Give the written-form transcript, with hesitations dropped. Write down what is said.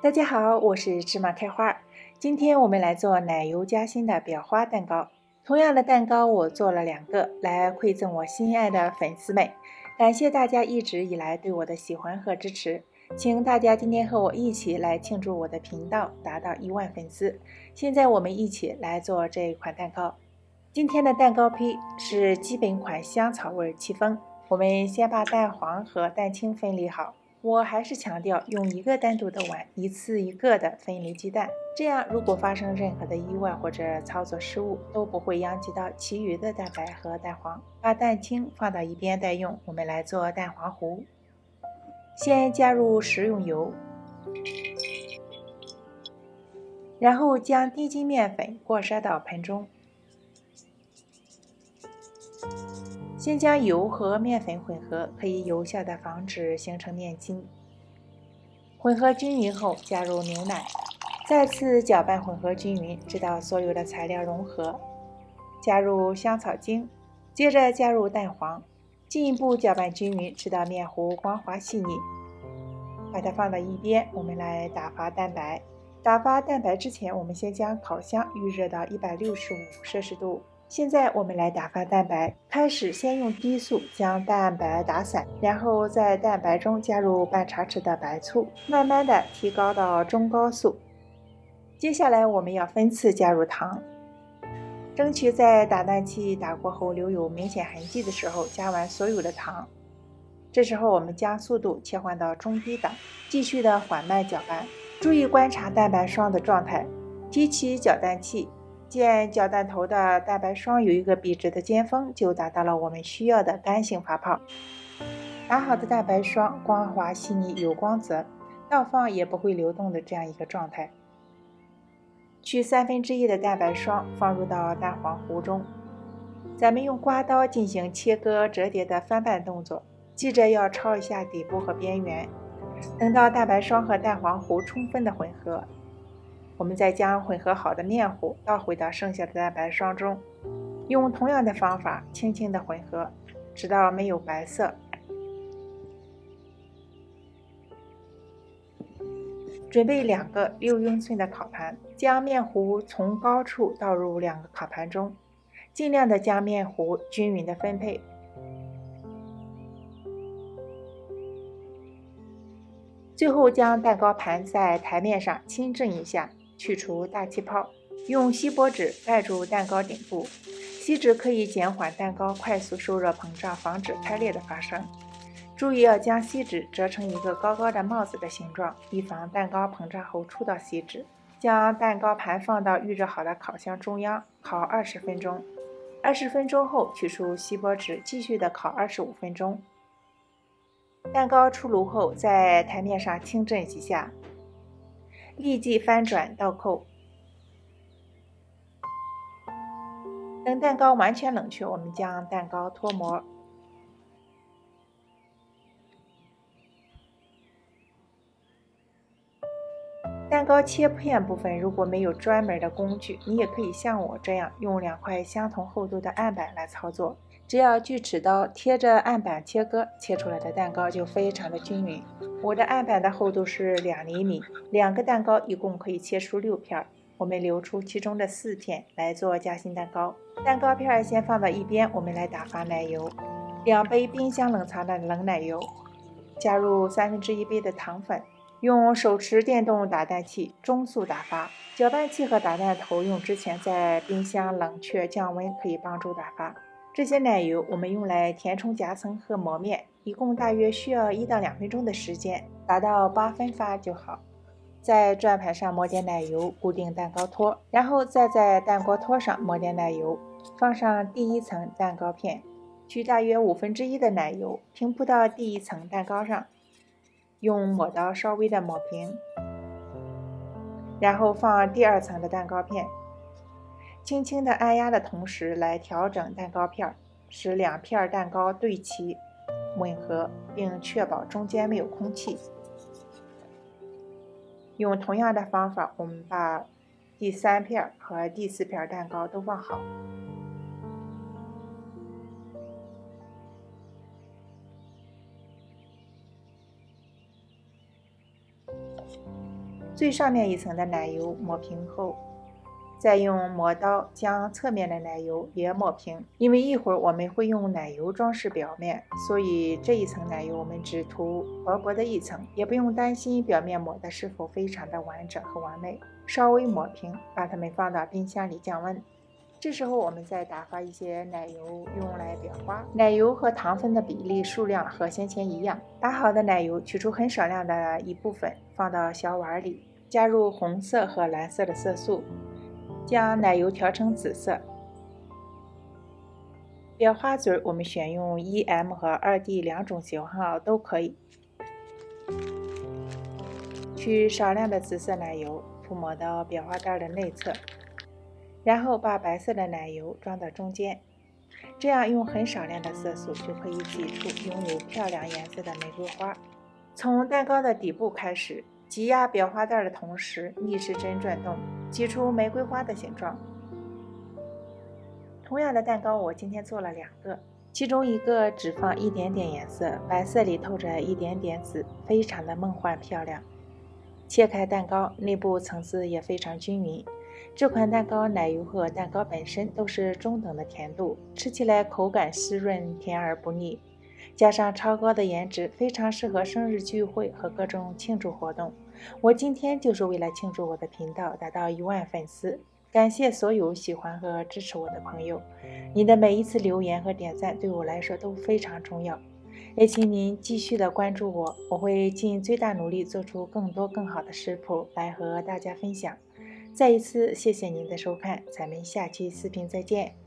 大家好，我是芝麻开花。今天我们来做奶油夹心的裱花蛋糕。同样的蛋糕我做了2个，来馈赠我心爱的粉丝们。感谢大家一直以来对我的喜欢和支持，请大家今天和我一起来庆祝我的频道达到1万粉丝。现在我们一起来做这一款蛋糕。今天的蛋糕坯是基本款香草味戚风。我们先把蛋黄和蛋清分离好。我还是强调用一个单独的碗一次一个的分离鸡蛋，这样如果发生任何的意外或者操作失误，都不会殃及到其余的蛋白和蛋黄。把蛋清放到一边待用，我们来做蛋黄糊。先加入食用油，然后将低筋面粉过筛到盆中。先将油和面粉混合，可以有效的防止形成面筋。混合均匀后，加入牛奶，再次搅拌混合均匀，直到所有的材料融合。加入香草精，接着加入蛋黄，进一步搅拌均匀，直到面糊光滑细腻。把它放到一边，我们来打发蛋白。打发蛋白之前，我们先将烤箱预热到165摄氏度。现在我们来打发蛋白，开始先用低速将蛋白打散，然后在蛋白中加入半茶匙的白醋，慢慢的提高到中高速。接下来我们要分次加入糖，争取在打蛋器打过后留有明显痕迹的时候加完所有的糖。这时候我们将速度切换到中低档，继续的缓慢搅拌，注意观察蛋白霜的状态。提起搅蛋器，见搅蛋头的蛋白霜有一个笔直的尖峰，就达到了我们需要的干性发泡。打好的蛋白霜光滑细腻有光泽，倒放也不会流动的这样一个状态。取1/3的蛋白霜放入到蛋黄糊中，咱们用刮刀进行切割折叠的翻拌动作，记着要抄一下底部和边缘。等到蛋白霜和蛋黄糊充分的混合，我们再将混合好的面糊倒回到剩下的蛋白霜中，用同样的方法轻轻的混合，直到没有白色。准备2个6英寸的烤盘，将面糊从高处倒入2个烤盘中，尽量的将面糊均匀的分配。最后将蛋糕盘在台面上轻震一下，去除大气泡，用锡箔纸盖住蛋糕顶部。锡纸可以减缓蛋糕快速受热膨胀，防止开裂的发生。注意要将锡纸折成一个高高的帽子的形状，以防蛋糕膨胀后触到锡纸。将蛋糕盘放到预热好的烤箱中央，烤20分钟。20分钟后取出锡箔纸，继续的烤25分钟。蛋糕出炉后，在台面上轻震几下，立即翻转倒扣。等蛋糕完全冷却，我们将蛋糕脱模。蛋糕切片部分如果没有专门的工具，你也可以像我这样用2块相同厚度的案板来操作。只要锯齿刀贴着案板切割，切出来的蛋糕就非常的均匀。我的案板的厚度是2厘米，2个蛋糕一共可以切出6片，我们留出其中的4片来做夹心蛋糕。蛋糕片先放到一边，我们来打发奶油。2杯冰箱冷藏的冷奶油，加入1/3杯的糖粉，用手持电动打蛋器中速打发。搅拌器和打蛋头用之前在冰箱冷却降温，可以帮助打发。这些奶油我们用来填充夹层和磨面，一共大约需要1到2分钟的时间，达到8分发就好。在转盘上抹点奶油，固定蛋糕托，然后再在蛋糕托上抹点奶油，放上第1层蛋糕片，取大约1/5的奶油平铺到第1层蛋糕上，用抹刀稍微的抹平，然后放第2层的蛋糕片，轻轻的按压的同时来调整蛋糕片，使2片蛋糕对齐吻合，并确保中间没有空气。用同样的方法，我们把第3片和第4片蛋糕都放好。最上面一层的奶油抹平后，再用磨刀将侧面的奶油也抹平。因为一会儿我们会用奶油装饰表面，所以这一层奶油我们只涂薄薄的一层，也不用担心表面抹的是否非常的完整和完美。稍微抹平，把它们放到冰箱里降温。这时候我们再打发一些奶油用来裱花。奶油和糖分的比例数量和先前一样。打好的奶油取出很少量的一部分，放到小碗里，加入红色和蓝色的色素，将奶油调成紫色。裱花嘴我们选用 1M 和 2D 两种型号都可以。取少量的紫色奶油涂抹到裱花袋的内侧，然后把白色的奶油装到中间，这样用很少量的色素就可以挤出拥有漂亮颜色的玫瑰花。从蛋糕的底部开始，挤压裱花袋的同时逆时针转动，挤出玫瑰花的形状。同样的蛋糕我今天做了2个，其中一个只放一点点颜色，白色里透着一点点紫，非常的梦幻漂亮。切开蛋糕，内部层次也非常均匀。这款蛋糕奶油和蛋糕本身都是中等的甜度，吃起来口感湿润，甜而不腻，加上超高的颜值，非常适合生日聚会和各种庆祝活动。我今天就是为了庆祝我的频道达到1万粉丝，感谢所有喜欢和支持我的朋友，你的每一次留言和点赞对我来说都非常重要。也请您继续的关注我，我会尽最大努力做出更多更好的食谱来和大家分享。再一次谢谢您的收看，咱们下期视频再见。